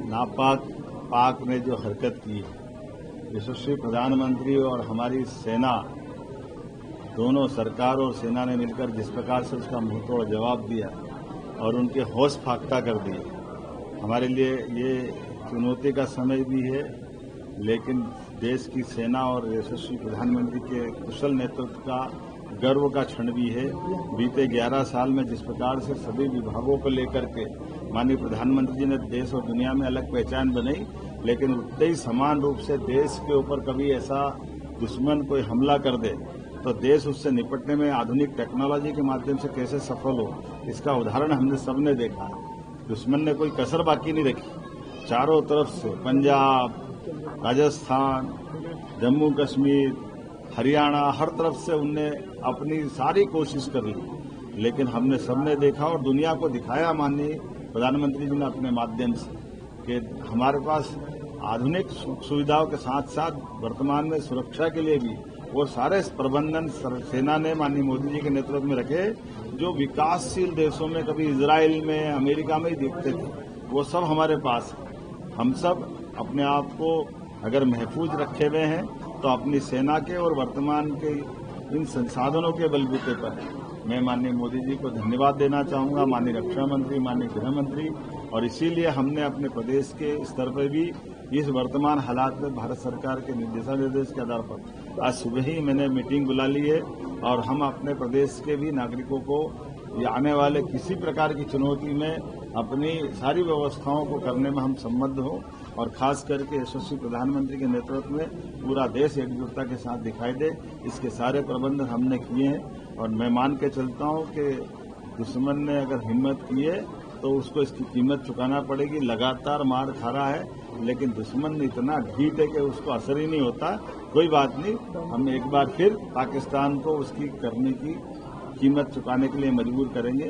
नापाक पाक ने जो हरकत की है, यशस्वी प्रधानमंत्री और हमारी सेना, दोनों सरकार और सेना ने मिलकर जिस प्रकार से उसका मुंहतोड़ जवाब दिया और उनके होश फाख्ता कर दिए, हमारे लिए ये चुनौती का समय भी है, लेकिन देश की सेना और यशस्वी प्रधानमंत्री के कुशल नेतृत्व का गर्व का क्षण भी है। बीते 11 साल में जिस प्रकार से सभी विभागों को लेकर के माननीय प्रधानमंत्री जी ने देश और दुनिया में अलग पहचान बनाई, लेकिन उतने ही समान रूप से देश के ऊपर कभी ऐसा दुश्मन कोई हमला कर दे तो देश उससे निपटने में आधुनिक टेक्नोलॉजी के माध्यम से कैसे सफल हो, इसका उदाहरण हमने सबने देखा। दुश्मन ने कोई कसर बाकी नहीं रखी। चारों तरफ से पंजाब, राजस्थान, जम्मू कश्मीर, हरियाणा, हर तरफ से उनने अपनी सारी कोशिश कर ली, लेकिन हमने सबने देखा और दुनिया को दिखाया माननीय प्रधानमंत्री जी ने अपने माध्यम से कि हमारे पास आधुनिक सुविधाओं के साथ साथ वर्तमान में सुरक्षा के लिए भी वो सारे प्रबंधन सेना ने माननीय मोदी जी के नेतृत्व में रखे, जो विकासशील देशों में कभी इजराइल में, अमेरिका में ही दिखते थे, वो सब हमारे पास है। हम सब अपने आप को अगर महफूज रखे हुए हैं तो अपनी सेना के और वर्तमान के इन संसाधनों के बलबूते पर मैं माननीय मोदी जी को धन्यवाद देना चाहूंगा, माननीय रक्षा मंत्री, माननीय गृह मंत्री, और इसीलिए हमने अपने प्रदेश के स्तर पर भी इस वर्तमान हालात में भारत सरकार के निर्देश के आधार पर आज सुबह ही मैंने मीटिंग बुला ली है और हम अपने प्रदेश के भी नागरिकों को ये आने वाले किसी प्रकार की चुनौती में अपनी सारी व्यवस्थाओं को करने में हम सम्मत हों और खास करके यशस्वी प्रधानमंत्री के नेतृत्व में पूरा देश एकजुटता के साथ दिखाई दे, इसके सारे प्रबंध हमने किए हैं। और मैं मान के चलता हूं कि दुश्मन ने अगर हिम्मत की है तो उसको इसकी कीमत चुकाना पड़ेगी। लगातार मार खा रहा है, लेकिन दुश्मन इतना ढीठ है कि उसको असर ही नहीं होता। कोई बात नहीं, हम एक बार फिर पाकिस्तान को उसकी करने की कीमत चुकाने के लिए मजबूर करेंगे।